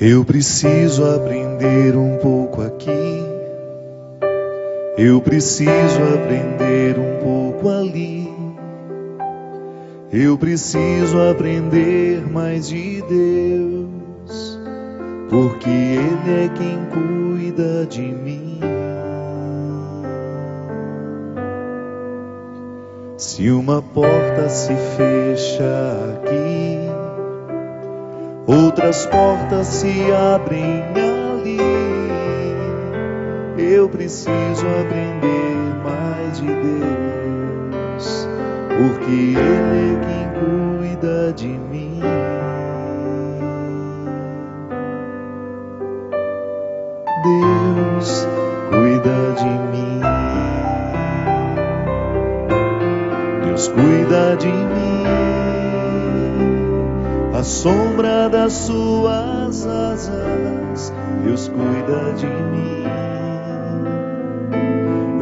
Eu preciso aprender um pouco aqui, eu preciso aprender um pouco ali, eu preciso aprender mais de Deus, porque Ele é quem cuida de mim. Se uma porta se fecha aqui, outras portas se abrem ali. Eu preciso aprender mais de Deus, porque Ele é quem cuida de mim. Deus cuida de mim. Deus cuida de mim. A sombra das suas asas, Deus cuida de mim.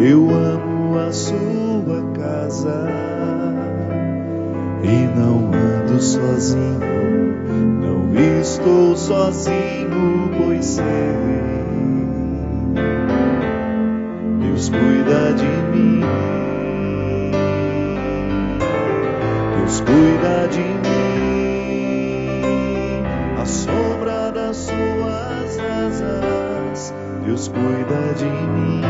Eu amo a sua casa e não ando sozinho, não estou sozinho, pois sei, Deus cuida de mim. Deus cuida de mim. A sombra das suas asas, Deus cuida de mim.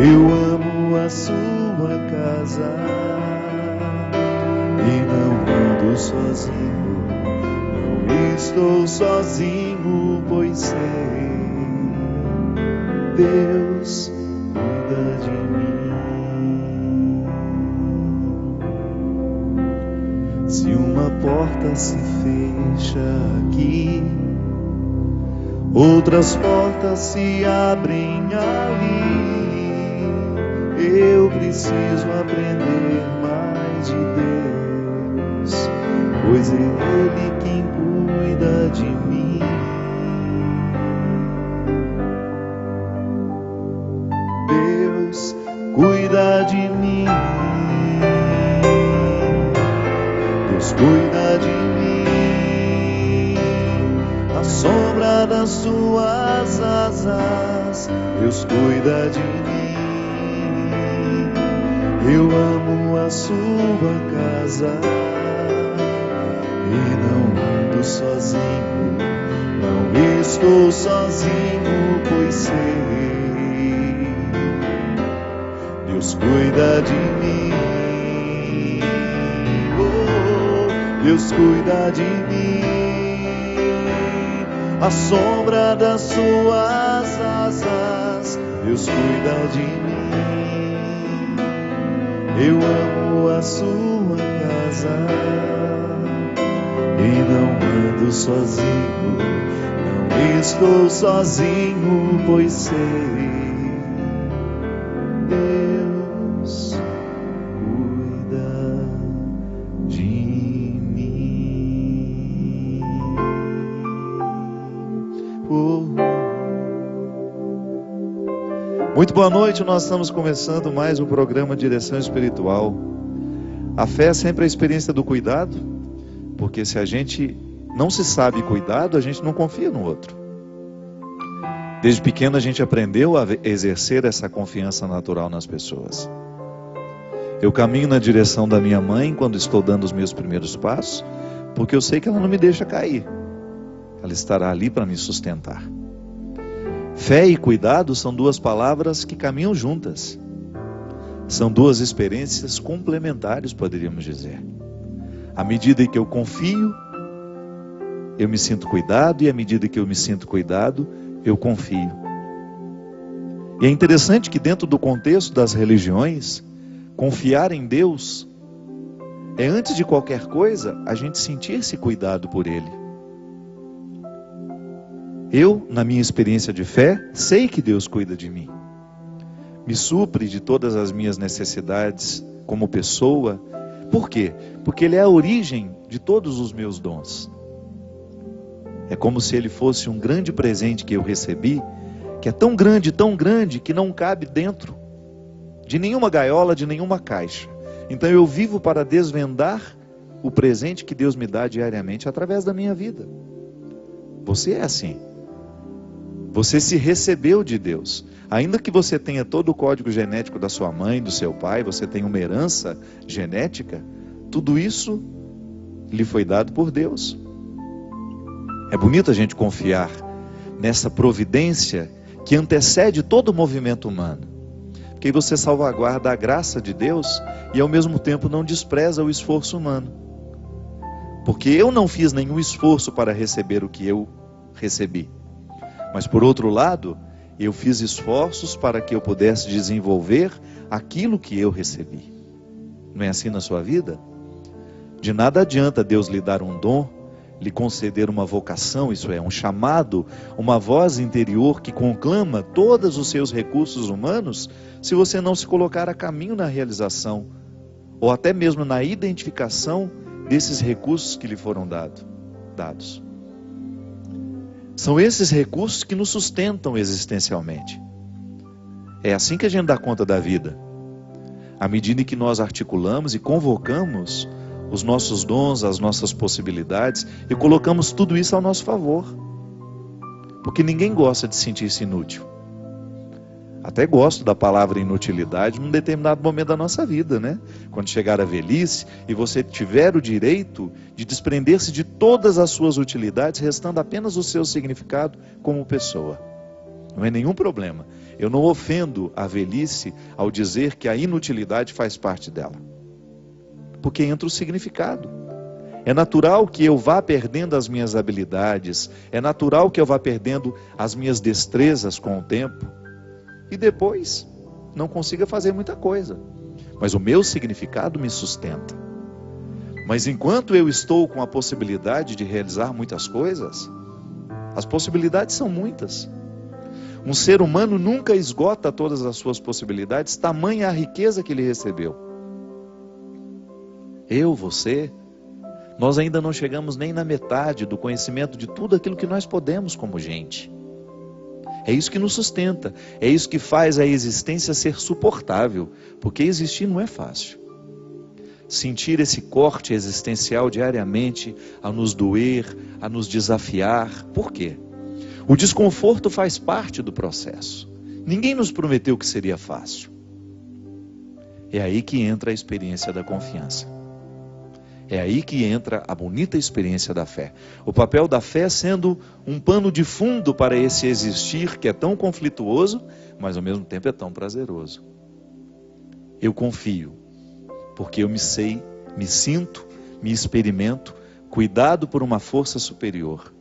Eu amo a sua casa e não ando sozinho, não estou sozinho, pois sei, Deus cuida de mim. Se uma porta se fecha aqui, outras portas se abrem ali. Eu preciso aprender mais de Deus, pois é Ele quem cuida de mim. Deus cuida de mim. Deus cuida de mim. A sombra das suas asas, Deus cuida de mim. Eu amo a sua casa e não ando sozinho, não estou sozinho, pois sei, Deus cuida de mim. Oh, Deus cuida de mim. A sombra das suas asas, Deus cuida de mim. Eu amo a sua casa e não ando sozinho, não estou sozinho, pois sei, Deus cuida de mim. Muito boa noite, nós estamos começando mais um programa Direção Espiritual. A fé é sempre a experiência do cuidado, porque se a gente não se sabe cuidado, a gente não confia no outro. Desde pequeno a gente aprendeu a exercer essa confiança natural nas pessoas. Eu caminho na direção da minha mãe quando estou dando os meus primeiros passos, porque eu sei que ela não me deixa cair. Ela estará ali para me sustentar. Fé e cuidado são duas palavras que caminham juntas. São duas experiências complementares, poderíamos dizer. À medida que eu confio, eu me sinto cuidado, e à medida que eu me sinto cuidado, eu confio. E é interessante que dentro do contexto das religiões, confiar em Deus é, antes de qualquer coisa, a gente sentir-se cuidado por Ele. Eu, na minha experiência de fé, sei que Deus cuida de mim. Me supre de todas as minhas necessidades como pessoa. Por quê? Porque Ele é a origem de todos os meus dons. É como se Ele fosse um grande presente que eu recebi, que é tão grande, que não cabe dentro de nenhuma gaiola, de nenhuma caixa. Então eu vivo para desvendar o presente que Deus me dá diariamente através da minha vida. Você é assim. Você se recebeu de Deus. Ainda que você tenha todo o código genético da sua mãe, do seu pai, você tem uma herança genética, tudo isso lhe foi dado por Deus. É bonito a gente confiar nessa providência que antecede todo o movimento humano. Porque aí você salvaguarda a graça de Deus e ao mesmo tempo não despreza o esforço humano. Porque eu não fiz nenhum esforço para receber o que eu recebi. Mas por outro lado, eu fiz esforços para que eu pudesse desenvolver aquilo que eu recebi. Não é assim na sua vida? De nada adianta Deus lhe dar um dom, lhe conceder uma vocação, isso é, um chamado, uma voz interior que conclama todos os seus recursos humanos, se você não se colocar a caminho na realização, ou até mesmo na identificação desses recursos que lhe foram dados. São esses recursos que nos sustentam existencialmente. É assim que a gente dá conta da vida. À medida que nós articulamos e convocamos os nossos dons, as nossas possibilidades e colocamos tudo isso ao nosso favor. Porque ninguém gosta de sentir-se inútil. Até gosto da palavra inutilidade num determinado momento da nossa vida, né? Quando chegar a velhice e você tiver o direito de desprender-se de todas as suas utilidades, restando apenas o seu significado como pessoa. Não é nenhum problema. Eu não ofendo a velhice ao dizer que a inutilidade faz parte dela. Porque entra o significado. É natural que eu vá perdendo as minhas habilidades, é natural que eu vá perdendo as minhas destrezas com o tempo. E depois não consiga fazer muita coisa. Mas o meu significado me sustenta. Mas enquanto eu estou com a possibilidade de realizar muitas coisas, as possibilidades são muitas. Um ser humano nunca esgota todas as suas possibilidades, tamanha a riqueza que ele recebeu. Eu, você, nós ainda não chegamos nem na metade do conhecimento de tudo aquilo que nós podemos como gente. É isso que nos sustenta, é isso que faz a existência ser suportável, porque existir não é fácil. Sentir esse corte existencial diariamente, a nos doer, a nos desafiar, por quê? O desconforto faz parte do processo. Ninguém nos prometeu que seria fácil. É aí que entra a experiência da confiança. É aí que entra a bonita experiência da fé. O papel da fé sendo um pano de fundo para esse existir que é tão conflituoso, mas ao mesmo tempo é tão prazeroso. Eu confio, porque eu me sinto, me experimento, cuidado por uma força superior.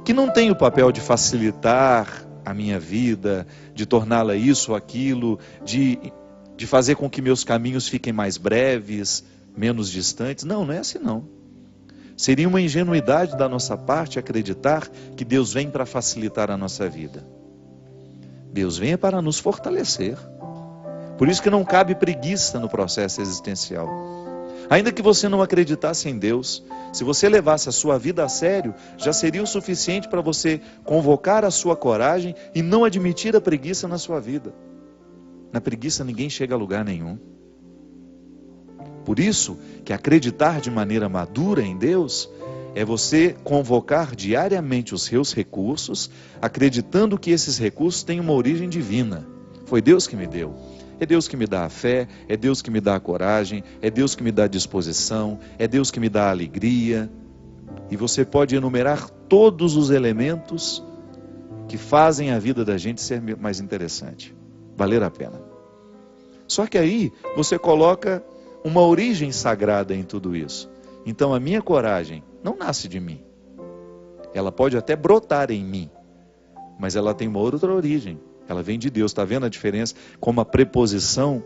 Que não tem o papel de facilitar a minha vida, de torná-la isso ou aquilo, de fazer com que meus caminhos fiquem mais breves, menos distantes. Não, não é assim não. Seria uma ingenuidade da nossa parte acreditar que Deus vem para facilitar a nossa vida. Deus vem para nos fortalecer. Por isso que não cabe preguiça no processo existencial. Ainda que você não acreditasse em Deus, se você levasse a sua vida a sério, já seria o suficiente para você convocar a sua coragem e não admitir a preguiça na sua vida. Na preguiça ninguém chega a lugar nenhum. Por isso que acreditar de maneira madura em Deus é você convocar diariamente os seus recursos, acreditando que esses recursos têm uma origem divina. Foi Deus que me deu. É Deus que me dá a fé, é Deus que me dá a coragem, é Deus que me dá a disposição, é Deus que me dá a alegria. E você pode enumerar todos os elementos que fazem a vida da gente ser mais interessante, valer a pena. Só que aí você coloca uma origem sagrada em tudo isso. Então a minha coragem não nasce de mim. Ela pode até brotar em mim, mas ela tem uma outra origem. Ela vem de Deus. Está vendo a diferença? Como a preposição,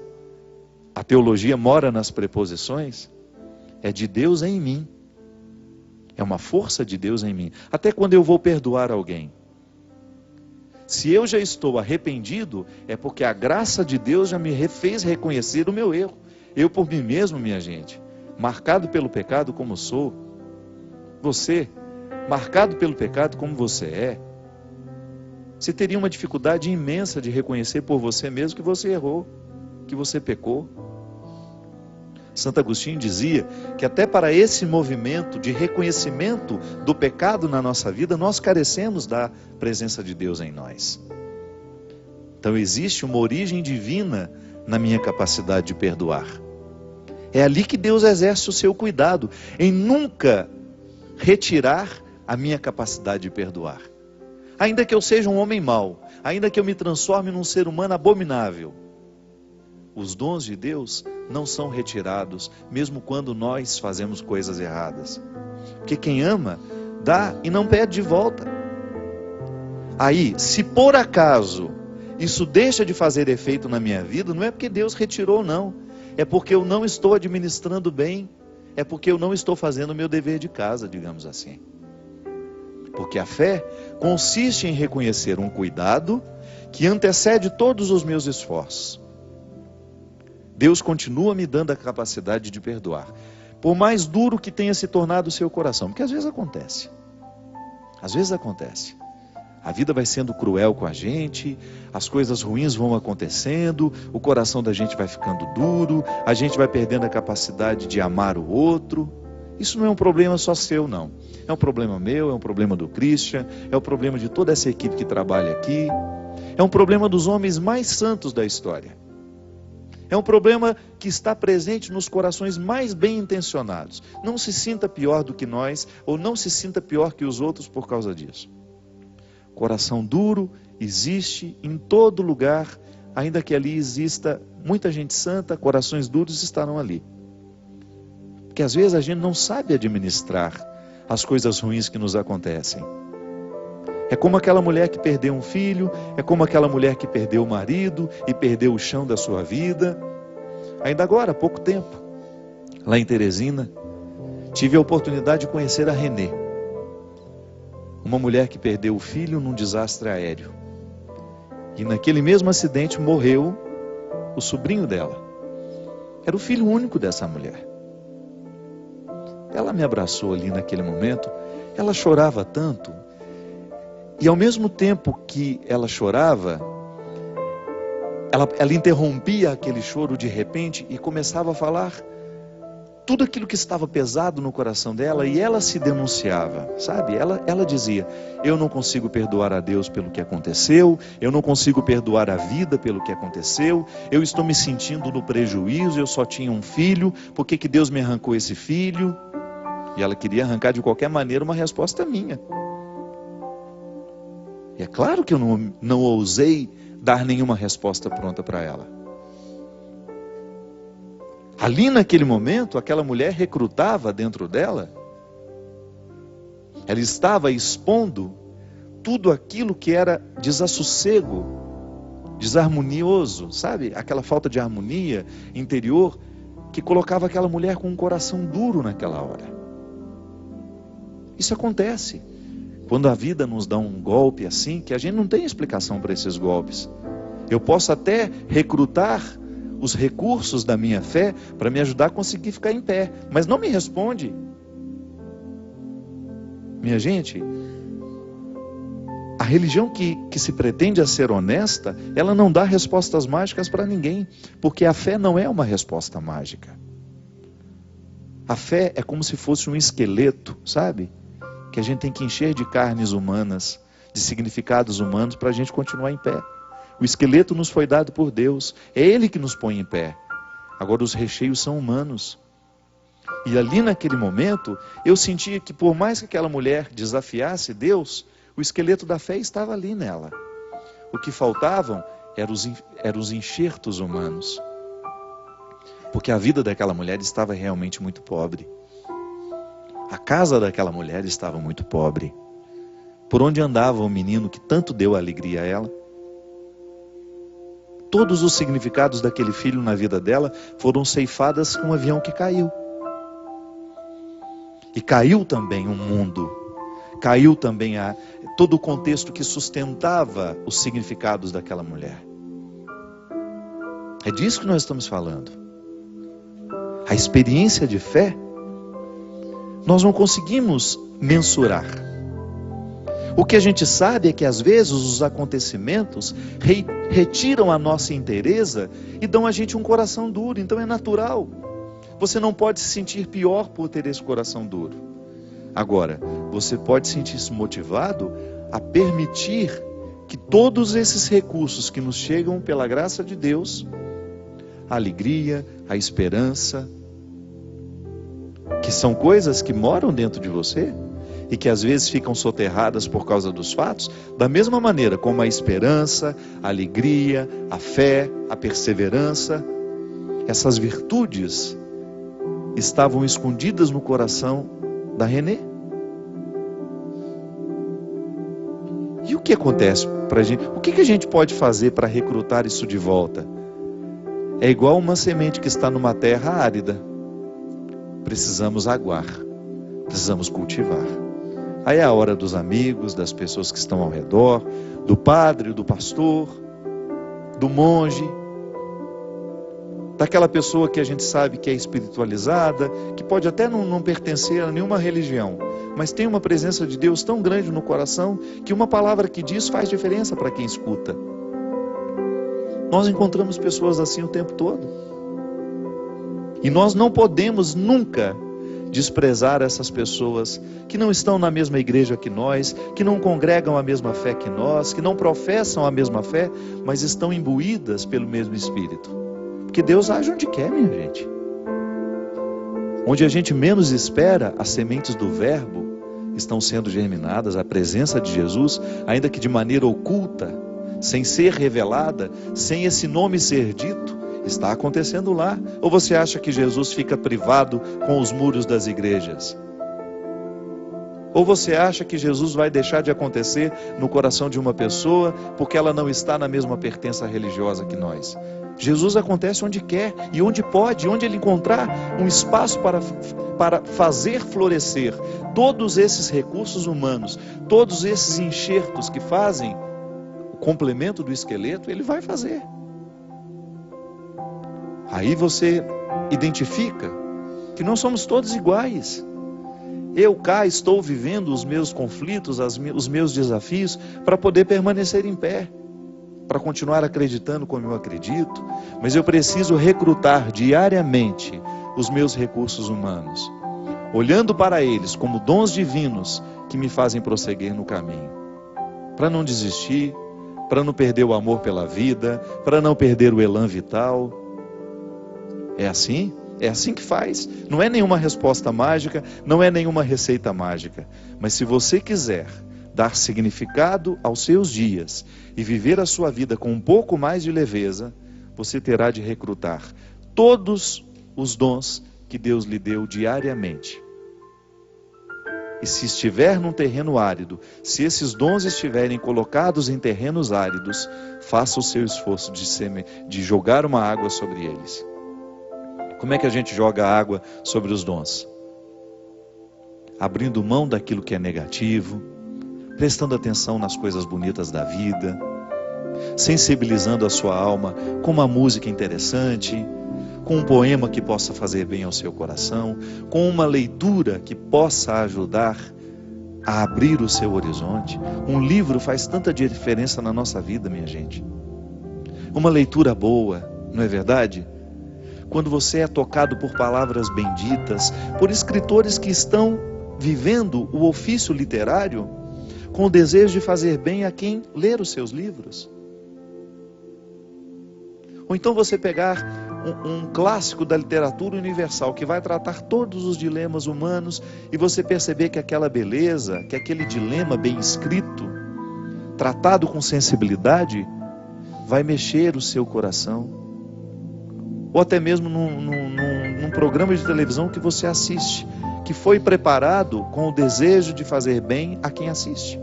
a teologia mora nas preposições. É de Deus em mim. É uma força de Deus em mim. Até quando eu vou perdoar alguém. Se eu já estou arrependido, é porque a graça de Deus já me fez reconhecer o meu erro. Eu por mim mesmo, minha gente, marcado pelo pecado como sou. Você, marcado pelo pecado como você é. Você teria uma dificuldade imensa de reconhecer por você mesmo que você errou, que você pecou. Santo Agostinho dizia que até para esse movimento de reconhecimento do pecado na nossa vida, nós carecemos da presença de Deus em nós. Então existe uma origem divina na minha capacidade de perdoar. É ali que Deus exerce o seu cuidado, em nunca retirar a minha capacidade de perdoar. Ainda que eu seja um homem mau, ainda que eu me transforme num ser humano abominável, os dons de Deus não são retirados, mesmo quando nós fazemos coisas erradas. Porque quem ama, dá e não pede de volta. Aí, se por acaso isso deixa de fazer efeito na minha vida, não é porque Deus retirou, não. É porque eu não estou administrando bem. É porque eu não estou fazendo o meu dever de casa, digamos assim. Porque a fé consiste em reconhecer um cuidado que antecede todos os meus esforços. Deus continua me dando a capacidade de perdoar, por mais duro que tenha se tornado o seu coração, porque às vezes acontece. Às vezes acontece. A vida vai sendo cruel com a gente, as coisas ruins vão acontecendo, o coração da gente vai ficando duro, a gente vai perdendo a capacidade de amar o outro. Isso não é um problema só seu, não. É um problema meu, é um problema do Christian, é um problema de toda essa equipe que trabalha aqui. É um problema dos homens mais santos da história. É um problema que está presente nos corações mais bem intencionados. Não se sinta pior do que nós, ou não se sinta pior que os outros por causa disso. Coração duro existe em todo lugar, ainda que ali exista muita gente santa, corações duros estarão ali. Porque às vezes a gente não sabe administrar as coisas ruins que nos acontecem. É como aquela mulher que perdeu um filho, é como aquela mulher que perdeu o marido e perdeu o chão da sua vida. Ainda agora, há pouco tempo, lá em Teresina, tive a oportunidade de conhecer a Renê, uma mulher que perdeu o filho num desastre aéreo. E naquele mesmo acidente morreu o sobrinho dela. Era o filho único dessa mulher. Ela me abraçou ali naquele momento, ela chorava tanto. E ao mesmo tempo que ela chorava, ela interrompia aquele choro de repente e começava a falar tudo aquilo que estava pesado no coração dela, e ela se denunciava, sabe? Ela dizia: eu não consigo perdoar a Deus pelo que aconteceu, eu não consigo perdoar a vida pelo que aconteceu, eu estou me sentindo no prejuízo, eu só tinha um filho, por que Deus me arrancou esse filho? E ela queria arrancar de qualquer maneira uma resposta minha. E é claro que eu não ousei dar nenhuma resposta pronta para ela. Ali naquele momento, aquela mulher recrutava dentro dela, ela estava expondo tudo aquilo que era desassossego, desarmonioso, sabe? Aquela falta de harmonia interior que colocava aquela mulher com um coração duro naquela hora. Isso acontece quando a vida nos dá um golpe assim, que a gente não tem explicação para esses golpes. Eu posso até recrutar os recursos da minha fé para me ajudar a conseguir ficar em pé, mas não me responde. Minha gente, a religião que se pretende a ser honesta, ela não dá respostas mágicas para ninguém, porque a fé não é uma resposta mágica. A fé é como se fosse um esqueleto, sabe? Que a gente tem que encher de carnes humanas, de significados humanos, para a gente continuar em pé. O esqueleto nos foi dado por Deus, é Ele que nos põe em pé. Agora os recheios são humanos. E ali naquele momento, eu sentia que por mais que aquela mulher desafiasse Deus, o esqueleto da fé estava ali nela. O que faltavam eram os enxertos humanos. Porque a vida daquela mulher estava realmente muito pobre. A casa daquela mulher estava muito pobre. Por onde andava o menino que tanto deu alegria a ela? Todos os significados daquele filho na vida dela foram ceifadas com um avião que caiu. E caiu também o mundo. Caiu também todo o contexto que sustentava os significados daquela mulher. É disso que nós estamos falando. A experiência de fé, nós não conseguimos mensurar. O que a gente sabe é que às vezes os acontecimentos retiram a nossa inteireza e dão a gente um coração duro. Então é natural. Você não pode se sentir pior por ter esse coração duro. Agora, você pode sentir-se motivado a permitir que todos esses recursos que nos chegam pela graça de Deus, a alegria, a esperança, que são coisas que moram dentro de você e que às vezes ficam soterradas por causa dos fatos, da mesma maneira como a esperança, a alegria, a fé, a perseverança, essas virtudes estavam escondidas no coração da Renê. E o que acontece para a gente? O que a gente pode fazer para recrutar isso de volta? É igual uma semente que está numa terra árida. Precisamos aguar, precisamos cultivar. Aí é a hora dos amigos, das pessoas que estão ao redor, do padre, do pastor, do monge, daquela pessoa que a gente sabe que é espiritualizada, que pode até não pertencer a nenhuma religião, mas tem uma presença de Deus tão grande no coração, que uma palavra que diz faz diferença para quem escuta. Nós encontramos pessoas assim o tempo todo. E nós não podemos nunca desprezar essas pessoas que não estão na mesma igreja que nós, que não congregam a mesma fé que nós, que não professam a mesma fé, mas estão imbuídas pelo mesmo Espírito. Porque Deus age onde quer, minha gente. Onde a gente menos espera, as sementes do verbo estão sendo germinadas, a presença de Jesus, ainda que de maneira oculta, sem ser revelada, sem esse nome ser dito, está acontecendo lá. Ou você acha que Jesus fica privado com os muros das igrejas? Ou você acha que Jesus vai deixar de acontecer no coração de uma pessoa porque ela não está na mesma pertença religiosa que nós? Jesus acontece onde quer e onde pode, onde ele encontrar um espaço para fazer florescer todos esses recursos humanos, todos esses enxertos que fazem o complemento do esqueleto, ele vai fazer. Aí você identifica que não somos todos iguais. Eu cá estou vivendo os meus conflitos, os meus desafios, para poder permanecer em pé, para continuar acreditando como eu acredito, mas eu preciso recrutar diariamente os meus recursos humanos, olhando para eles como dons divinos que me fazem prosseguir no caminho, para não desistir, para não perder o amor pela vida, para não perder o elan vital. É assim que faz. Não é nenhuma resposta mágica, não é nenhuma receita mágica. Mas se você quiser dar significado aos seus dias e viver a sua vida com um pouco mais de leveza, você terá de recrutar todos os dons que Deus lhe deu diariamente. E se estiver num terreno árido, se esses dons estiverem colocados em terrenos áridos, faça o seu esforço de jogar uma água sobre eles. Como é que a gente joga água sobre os dons? Abrindo mão daquilo que é negativo, prestando atenção nas coisas bonitas da vida, sensibilizando a sua alma com uma música interessante, com um poema que possa fazer bem ao seu coração, com uma leitura que possa ajudar a abrir o seu horizonte. Um livro faz tanta diferença na nossa vida, minha gente. Uma leitura boa, não é verdade? Quando você é tocado por palavras benditas, por escritores que estão vivendo o ofício literário, com o desejo de fazer bem a quem ler os seus livros. Ou então você pegar um clássico da literatura universal que vai tratar todos os dilemas humanos e você perceber que aquela beleza, que aquele dilema bem escrito, tratado com sensibilidade, vai mexer o seu coração. Ou até mesmo num programa de televisão que você assiste, que foi preparado com o desejo de fazer bem a quem assiste.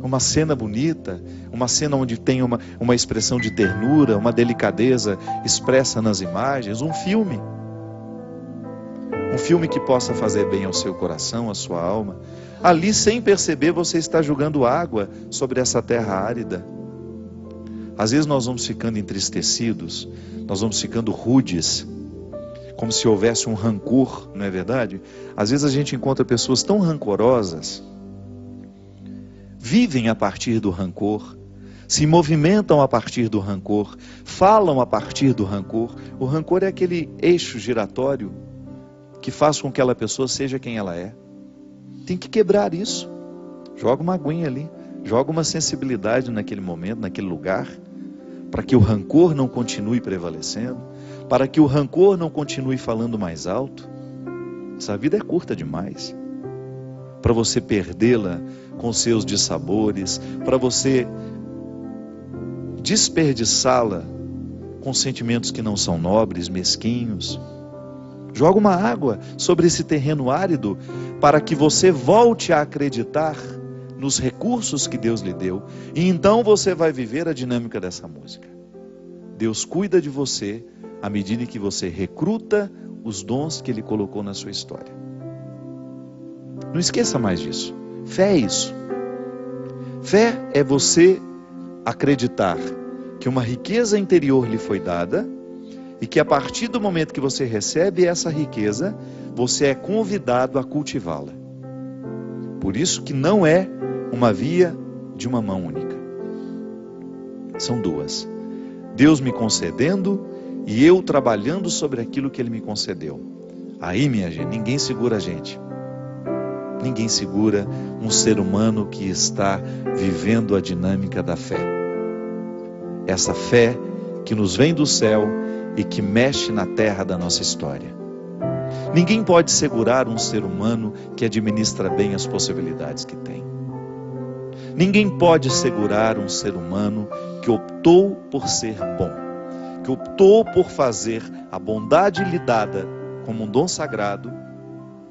Uma cena bonita, uma cena onde tem uma expressão de ternura, uma delicadeza expressa nas imagens, um filme que possa fazer bem ao seu coração, à sua alma. Ali, sem perceber, você está jogando água sobre essa terra árida. Às vezes nós vamos ficando entristecidos, nós vamos ficando rudes, como se houvesse um rancor, não é verdade? Às vezes a gente encontra pessoas tão rancorosas, vivem a partir do rancor, se movimentam a partir do rancor, falam a partir do rancor. O rancor é aquele eixo giratório que faz com que aquela pessoa seja quem ela é. Tem que quebrar isso. Joga uma aguinha ali, joga uma sensibilidade naquele momento, naquele lugar, para que o rancor não continue prevalecendo, para que o rancor não continue falando mais alto. Essa vida é curta demais para você perdê-la com seus dissabores, para você desperdiçá-la com sentimentos que não são nobres, mesquinhos. Joga uma água sobre esse terreno árido para que você volte a acreditar nos recursos que Deus lhe deu, e então você vai viver a dinâmica dessa música. Deus cuida de você à medida que você recruta os dons que Ele colocou na sua história. Não esqueça mais disso. Fé é isso. Fé é você acreditar que uma riqueza interior lhe foi dada e que a partir do momento que você recebe essa riqueza, você é convidado a cultivá-la. Por isso que não é uma via de uma mão única. São duas. Deus me concedendo e eu trabalhando sobre aquilo que Ele me concedeu. Aí, minha gente, ninguém segura a gente. Ninguém segura um ser humano que está vivendo a dinâmica da fé. Essa fé que nos vem do céu e que mexe na terra da nossa história. Ninguém pode segurar um ser humano que administra bem as possibilidades que tem. Ninguém pode segurar um ser humano que optou por ser bom, que optou por fazer a bondade lhe dada como um dom sagrado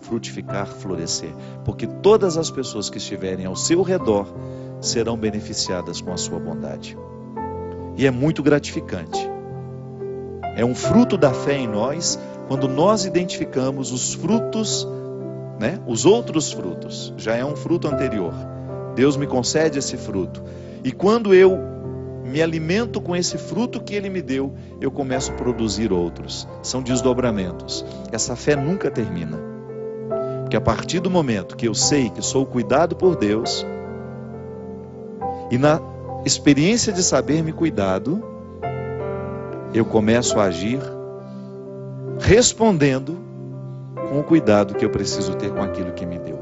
frutificar, florescer, porque todas as pessoas que estiverem ao seu redor serão beneficiadas com a sua bondade. E é muito gratificante. É um fruto da fé em nós, quando nós identificamos os frutos, né? Os outros frutos, já é um fruto anterior. Deus me concede esse fruto. E quando eu me alimento com esse fruto que Ele me deu, eu começo a produzir outros. São desdobramentos. Essa fé nunca termina. Porque a partir do momento que eu sei que sou cuidado por Deus, e na experiência de saber me cuidado, eu começo a agir respondendo com o cuidado que eu preciso ter com aquilo que me deu.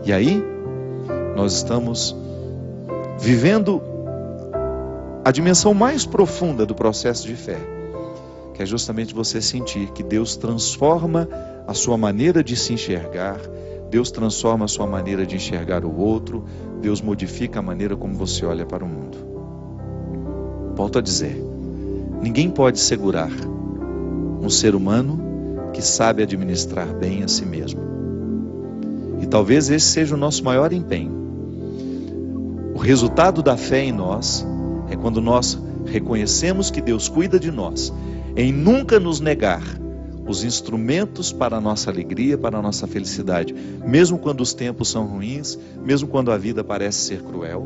E aí, nós estamos vivendo a dimensão mais profunda do processo de fé, que é justamente você sentir que Deus transforma a sua maneira de se enxergar, Deus transforma a sua maneira de enxergar o outro, Deus modifica a maneira como você olha para o mundo. Volto a dizer, ninguém pode segurar um ser humano que sabe administrar bem a si mesmo. E talvez esse seja o nosso maior empenho. O resultado da fé em nós é quando nós reconhecemos que Deus cuida de nós, em nunca nos negar os instrumentos para a nossa alegria, para a nossa felicidade, mesmo quando os tempos são ruins, mesmo quando a vida parece ser cruel.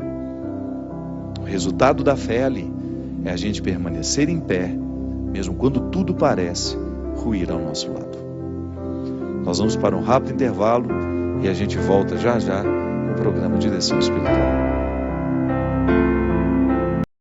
O resultado da fé ali é a gente permanecer em pé, mesmo quando tudo parece ruir ao nosso lado. Nós vamos para um rápido intervalo e a gente volta já já no programa Direção Espiritual.